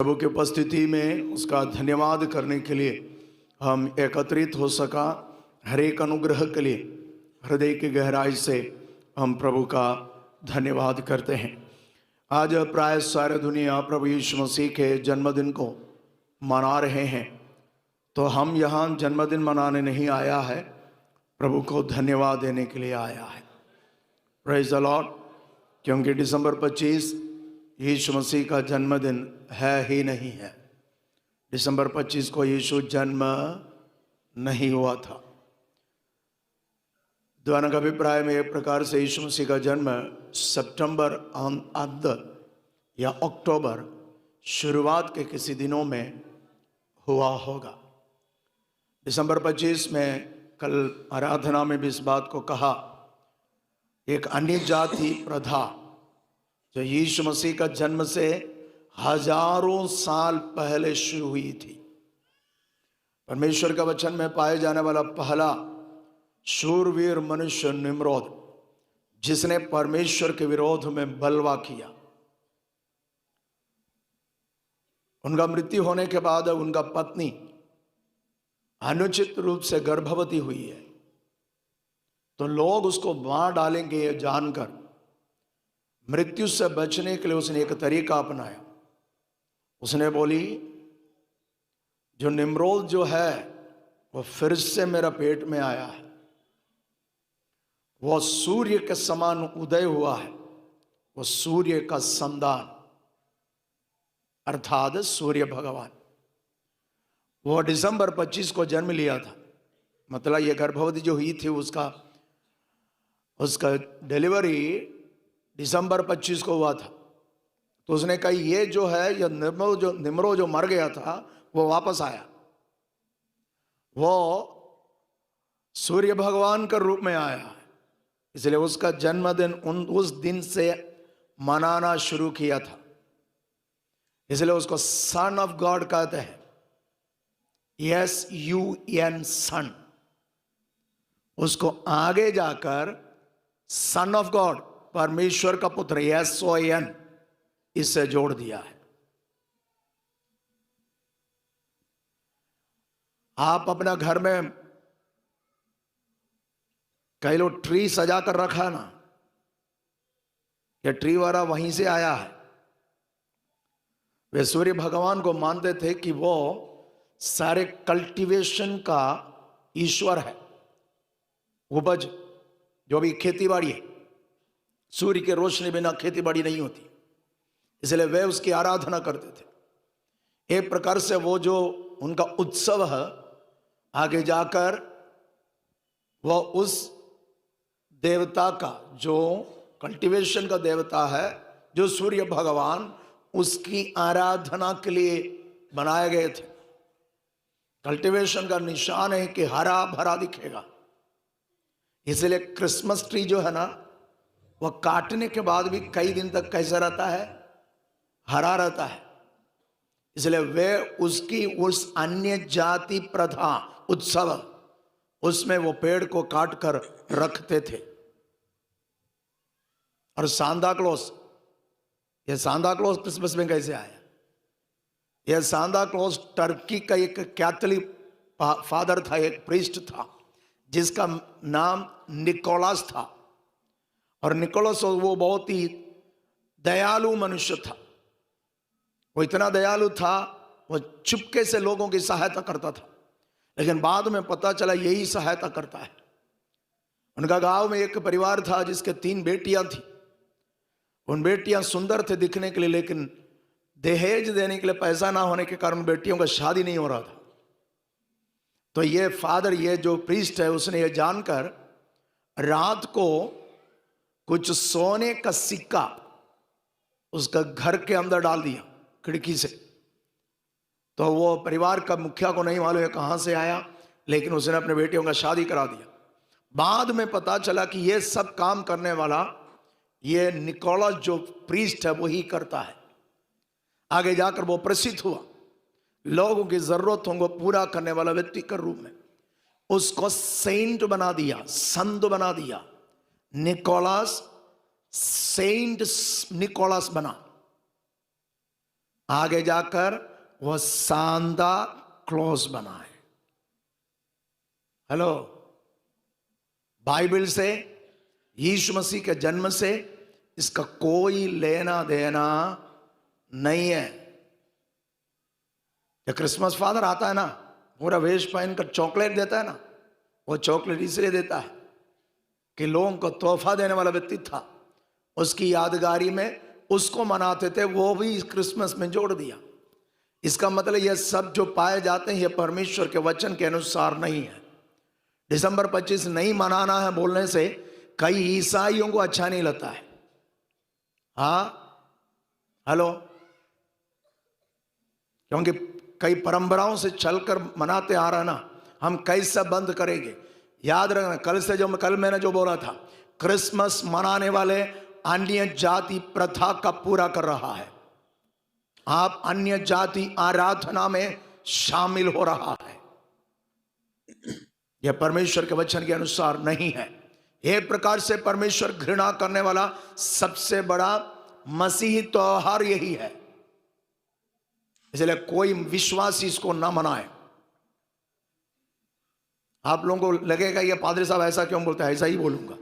प्रभु की उपस्थिति में उसका धन्यवाद करने के लिए हम एकत्रित हो सका। हर एक अनुग्रह के लिए हृदय की गहराई से हम प्रभु का धन्यवाद करते हैं। आज प्राय सारी दुनिया प्रभु यीशु मसीह के जन्मदिन को मना रहे हैं, तो हम यहाँ जन्मदिन मनाने नहीं आया है, प्रभु को धन्यवाद देने के लिए आया है। Praise the Lord. क्योंकि दिसंबर 25 यीशु मसीह का जन्मदिन है ही नहीं है। दिसंबर 25 को यीशु जन्म नहीं हुआ था। द्वारा का अभिप्राय में एक प्रकार से यीशु मसीह का जन्म सितंबर अंत या अक्टूबर शुरुआत के किसी दिनों में हुआ होगा। दिसंबर 25 में कल आराधना में भी इस बात को कहा, एक अन्य जाति प्रथा जो यीशु मसीह का जन्म से हजारों साल पहले शुरू हुई थी। परमेश्वर का वचन में पाए जाने वाला पहला शूरवीर मनुष्य निम्रोद, जिसने परमेश्वर के विरोध में बलवा किया। उनका मृत्यु होने के बाद उनका पत्नी अनुचित रूप से गर्भवती हुई है, तो लोग उसको मार डालेंगे ये जानकर मृत्यु से बचने के लिए उसने एक तरीका अपनाया। उसने बोली, जो निम्रोद जो है वो फिर से मेरा पेट में आया है, वो सूर्य के समान उदय हुआ है, वो सूर्य का संतान अर्थात सूर्य भगवान। वो दिसंबर 25 को जन्म लिया था। मतलब ये गर्भवती जो हुई थी उसका डिलीवरी दिसंबर 25 को हुआ था। तो उसने कहा ये जो है, ये निम्रो जो मर गया था वो वापस आया, वो सूर्य भगवान के रूप में आया है, इसलिए उसका जन्मदिन उस दिन से मनाना शुरू किया था। इसलिए उसको सन ऑफ गॉड कहते हैं, SUN सन। उसको आगे जाकर सन ऑफ गॉड परमेश्वर का पुत्र SON इससे जोड़ दिया है। आप अपना घर में कई लोग ट्री सजा कर रखा है ना, ये ट्री वाला वहीं से आया है। वे सूर्य भगवान को मानते थे कि वो सारे कल्टीवेशन का ईश्वर है। उपज जो भी खेती बाड़ी है, सूर्य के रोशनी बिना खेती बाड़ी नहीं होती, इसलिए वे उसकी आराधना करते थे। एक प्रकार से वो जो उनका उत्सव है, आगे जाकर वो उस देवता का, जो कल्टीवेशन का देवता है, जो सूर्य भगवान, उसकी आराधना के लिए बनाए गए थे। कल्टीवेशन का निशान है कि हरा भरा दिखेगा। इसलिए क्रिसमस ट्री जो है ना, वह काटने के बाद भी कई दिन तक कैसा रहता है, हरा रहता है। इसलिए वे उसकी उस अन्य जाति प्रथा उत्सव, उसमें वो पेड़ को काट कर रखते थे। और सांता क्लॉस, ये सांता क्लॉस क्रिसमस में कैसे आया? यह सांता क्लॉस टर्की का एक कैथोलिक फादर था, एक प्रीस्ट था, जिसका नाम निकोलस था। और निकोलस वो बहुत ही दयालु मनुष्य था। वो इतना दयालु था, वो चुपके से लोगों की सहायता करता था, लेकिन बाद में पता चला यही सहायता करता है। उनका गांव में एक परिवार था जिसके 3 बेटियां थी। उन बेटियां सुंदर थे दिखने के लिए, लेकिन दहेज देने के लिए पैसा ना होने के कारण बेटियों का शादी नहीं हो रहा था। तो ये फादर, ये जो प्रीस्ट है, उसने ये जानकर रात को कुछ सोने का सिक्का उसका घर के अंदर डाल दिया खिड़की से। तो वो परिवार का मुखिया को नहीं मालूम है कहां से आया, लेकिन उसने अपने बेटियों का शादी करा दिया। बाद में पता चला कि ये सब काम करने वाला ये निकोलस जो प्रीस्ट है वही करता है। आगे जाकर वो प्रसिद्ध हुआ, लोगों की जरूरतों को पूरा करने वाला व्यक्ति के रूप में उसको सेंट बना दिया, संत बना दिया। निकोलस, सेंट निकोलस बना। आगे जाकर वो सांता क्लॉज बना है। हेलो, बाइबल से, यीशु मसीह के जन्म से इसका कोई लेना देना नहीं है। जब क्रिसमस फादर आता है ना, पूरा वेश पहनकर चॉकलेट देता है ना, वो चॉकलेट इसलिए देता है कि लोगों को तोहफा देने वाला व्यक्ति था, उसकी यादगारी में उसको मनाते थे, वो भी क्रिसमस में जोड़ दिया। इसका मतलब यह सब जो पाए जाते हैं ये परमेश्वर के वचन के अनुसार नहीं है। दिसंबर 25 नहीं मनाना है बोलने से कई ईसाइयों को अच्छा नहीं लगता है। हाँ, हेलो, क्योंकि कई परंपराओं से चलकर मनाते आ रहा ना, हम कैसे बंद करेंगे? याद रखना, कल मैंने जो बोला था, क्रिसमस मनाने वाले अन्य जाति प्रथा का पूरा कर रहा है। आप अन्य जाति आराधना में शामिल हो रहा है, यह परमेश्वर के वचन के अनुसार नहीं है। एक प्रकार से परमेश्वर घृणा करने वाला सबसे बड़ा मसीही त्योहार यही है, इसलिए कोई विश्वासी इसको ना मनाए। आप लोगों को लगेगा ये पादरी साहब ऐसा क्यों बोलते हैं, ऐसा ही बोलूंगा,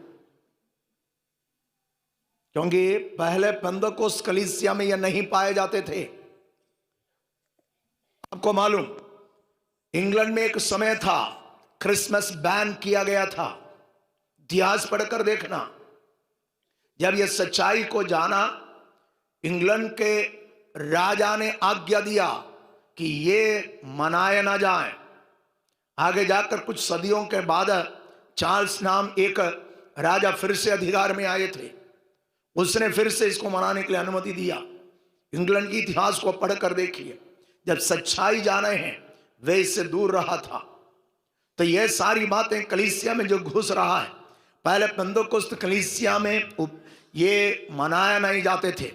क्योंकि पहले पेंतकोस्त कलीसिया में ये नहीं पाए जाते थे। आपको मालूम, इंग्लैंड में एक समय था क्रिसमस बैन किया गया था। इतिहास पढ़कर देखना, जब यह सच्चाई को जाना, इंग्लैंड के राजा ने आज्ञा दिया कि ये मनाए ना जाए। आगे जाकर कुछ सदियों के बाद चार्ल्स नाम एक राजा फिर से अधिकार में आए थे, उसने फिर से इसको मनाने के लिए अनुमति दिया। इंग्लैंड की इतिहास को पढ़कर देखिए, जब सच्चाई जाने हैं वे इससे दूर रहा था। तो ये सारी बातें कलीसिया में जो घुस रहा है, पहले पेंतकोस्त कलीसिया में ये मनाया नहीं जाते थे,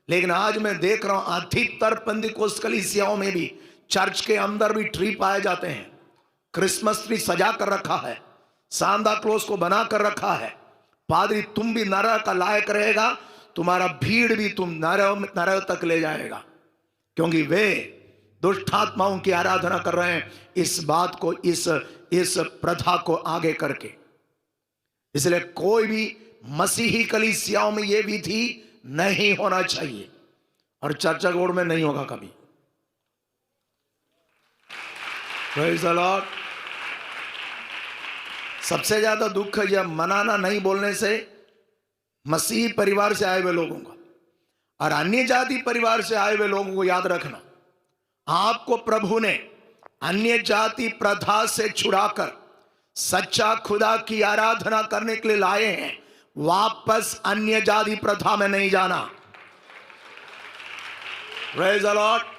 लेकिन आज मैं देख रहा हूं अधिकतर पेंतकोस्त कलीसियाओं में भी चर्च के अंदर भी ट्री पाए जाते हैं। क्रिसमस ट्री सजा कर रखा है, सांता क्लॉज को बना कर रखा है। पादरी, तुम भी नरक का लायक रहेगा, तुम्हारा भीड़ भी तुम नरक तक ले जाएगा, क्योंकि वे दुष्ट आत्माओं की आराधना कर रहे हैं, इस बात को, इस प्रथा को आगे करके। इसलिए कोई भी मसीही कलीसियाओं में यह विधि नहीं होना चाहिए, और चर्चा बोर्ड में नहीं होगा कभी। Praise the Lord। सबसे ज्यादा दुख जब मनाना नहीं बोलने से मसीही परिवार से आए हुए लोगों का, और अन्य जाति परिवार से आए हुए लोगों को याद रखना, आपको प्रभु ने अन्य जाति प्रथा से छुड़ाकर सच्चा खुदा की आराधना करने के लिए लाए हैं। वापस अन्य जाति प्रथा में नहीं जाना। Praise the lord.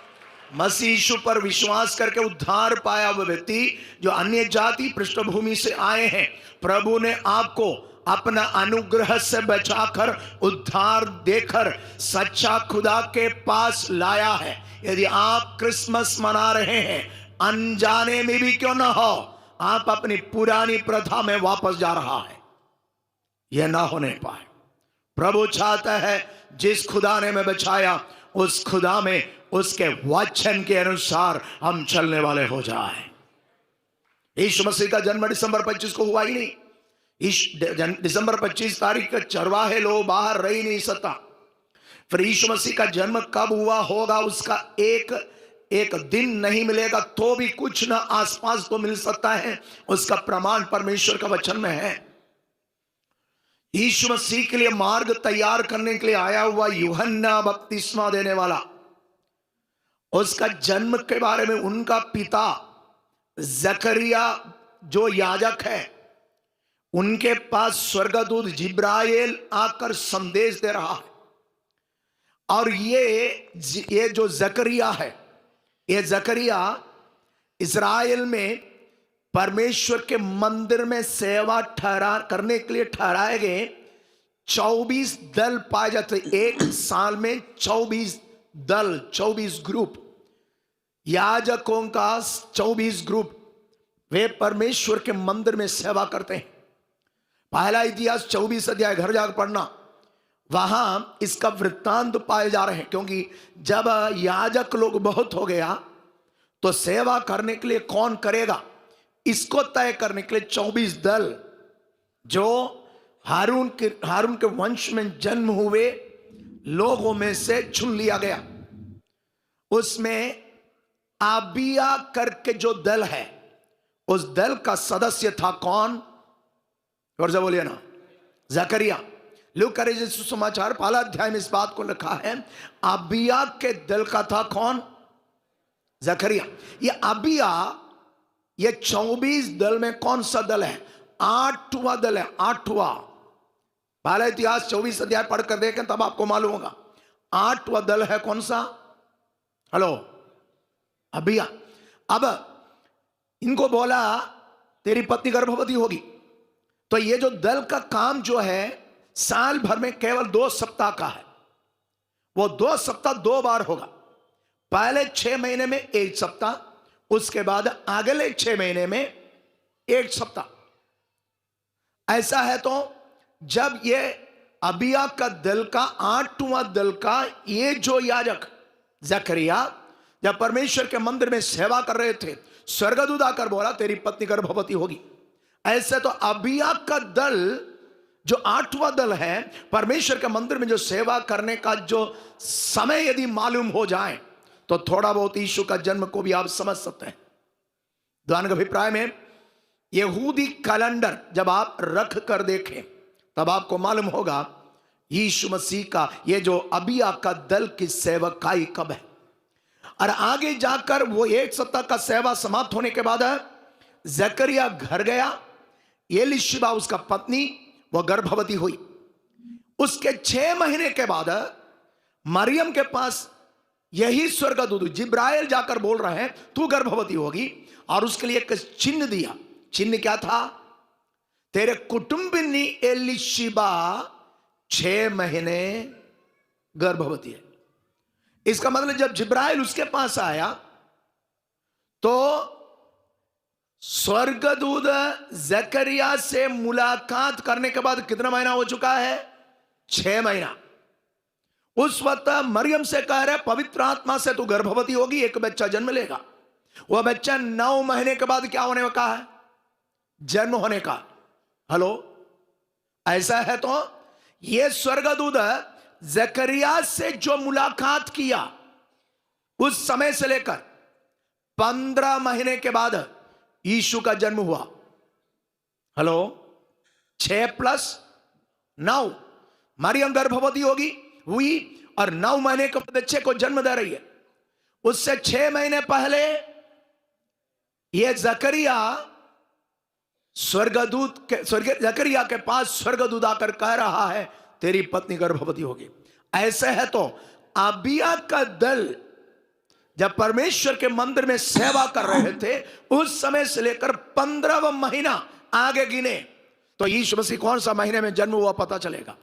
Masih Yeshu पर विश्वास करके उद्धार पाया हुआ व्यक्ति जो अन्य जाति पृष्ठभूमि से आए हैं, प्रभु ने आपको अपना अनुग्रह से बचाकर उद्धार देकर सच्चा खुदा के पास लाया है। यदि आप क्रिसमस मना रहे हैं, अनजाने में भी क्यों ना हो, आप अपनी पुरानी प्रथा में वापस जा रहा है, यह ना होने पाए। प्रभु चाहता है जिस खुदा ने मैं बचाया, उस खुदा में, उसके वचन के अनुसार हम चलने वाले हो जाए। यीशु मसीह का जन्म दिसंबर 25 को हुआ ही नहीं। दिसंबर 25 तारीख का चरवाहे लोग बाहर रह ही नहीं सकता। फिर यीशु मसीह का जन्म कब हुआ होगा, उसका एक दिन नहीं मिलेगा तो भी कुछ ना आसपास तो मिल सकता है। उसका प्रमाण परमेश्वर का वचन में है। यीशु मसीह के लिए मार्ग तैयार करने के लिए आया हुआ यूहन्ना बपतिस्मा देने वाला, उसका जन्म के बारे में उनका पिता जकरिया जो याजक है, उनके पास स्वर्गदूत जिब्राइल आकर संदेश दे रहा है। और ये जो जकरिया है, ये जकरिया इज़राइल में परमेश्वर के मंदिर में सेवा करने के लिए ठहराए गए 24 दल पाए जाते। एक साल में 24 दल, 24 ग्रुप, याजकों का 24 ग्रुप, वे परमेश्वर के मंदिर में सेवा करते हैं। पहला इतिहास 24 अध्याय घर जाकर पढ़ना। वहां इसका वृत्तांत पाए जा रहे हैं, क्योंकि जब याजक लोग बहुत हो गया तो सेवा करने के लिए कौन करेगा, इसको तय करने के लिए 24 दल जो हारून के वंश में जन्म हुए लोगों में से चुन लिया गया। उसमें आबिया करके जो दल है, उस दल का सदस्य था कौन, और जब बोलिए ना, जकरिया। लूका सुसमाचार 5 अध्याय में इस बात को लिखा है, आबिया के दल का था कौन, जकरिया। ये आबिया, ये 24 दल में कौन सा दल है, 8वां दल है, 8वां। पहला इतिहास 24 अध्याय पढ़कर देखें तब आपको मालूम होगा। 8वां दल है कौन सा, हेलो, अबिया। अब इनको बोला तेरी पत्नी गर्भवती होगी, तो ये जो दल का काम जो है साल भर में केवल 2 सप्ताह का है। वो 2 सप्ताह 2 बार होगा, पहले 6 महीने में 1 सप्ताह, उसके बाद अगले 6 महीने में 1 सप्ताह। ऐसा है तो जब ये अबिया का दल का 8वां दल का ये जो याजक जकरिया जब परमेश्वर के मंदिर में सेवा कर रहे थे, स्वर्गदूत आकर बोला तेरी पत्नी गर्भवती होगी। ऐसे तो अबिया का दल जो 8वां दल है, परमेश्वर के मंदिर में जो सेवा करने का जो समय यदि मालूम हो जाए तो थोड़ा बहुत यीशु का जन्म को भी आप समझ सकते हैं। दान के अभिप्राय में यहूदी कैलेंडर जब आप रख कर देखें तब आपको मालूम होगा यीशु मसीह का ये जो अबिया का दल की सेवकाई कब है। और आगे जाकर वो 1 सप्ताह का सेवा समाप्त होने के बाद जकरिया घर गया, एलीशिबा उसका पत्नी, वो गर्भवती हुई। उसके 6 महीने के बाद मरियम के पास यही स्वर्गदूत जिब्राइल जाकर बोल रहे हैं तू गर्भवती होगी, और उसके लिए एक चिन्ह दिया। चिन्ह क्या था, तेरे कुटुंबिनी एलीशिबा 6 महीने गर्भवती है। इसका मतलब जब जिब्राइल उसके पास आया तो स्वर्गदूत जकरिया से मुलाकात करने के बाद कितना महीना हो चुका है, 6 महीना। उस वक्त मरियम से कह रहे पवित्र आत्मा से तू गर्भवती होगी, एक बच्चा जन्म लेगा। वह बच्चा 9 महीने के बाद क्या होने का है, जन्म होने का। हेलो, ऐसा है तो यह स्वर्गदूत जकरिया से जो मुलाकात किया उस समय से लेकर 15 महीने के बाद यीशु का जन्म हुआ। हेलो, 6 + 9, मरियम गर्भवती हुई और 9 महीने के बच्चे को जन्म दे रही है। उससे 6 महीने पहले यह जकरिया जकरिया के पास स्वर्गदूत आकर कह रहा है तेरी पत्नी गर्भवती होगी। ऐसे है तो अबिया का दल जब परमेश्वर के मंदिर में सेवा कर रहे थे उस समय से लेकर 15वां महीना आगे गिने तो यीशु मसीह कौन सा महीने में जन्म हुआ पता चलेगा।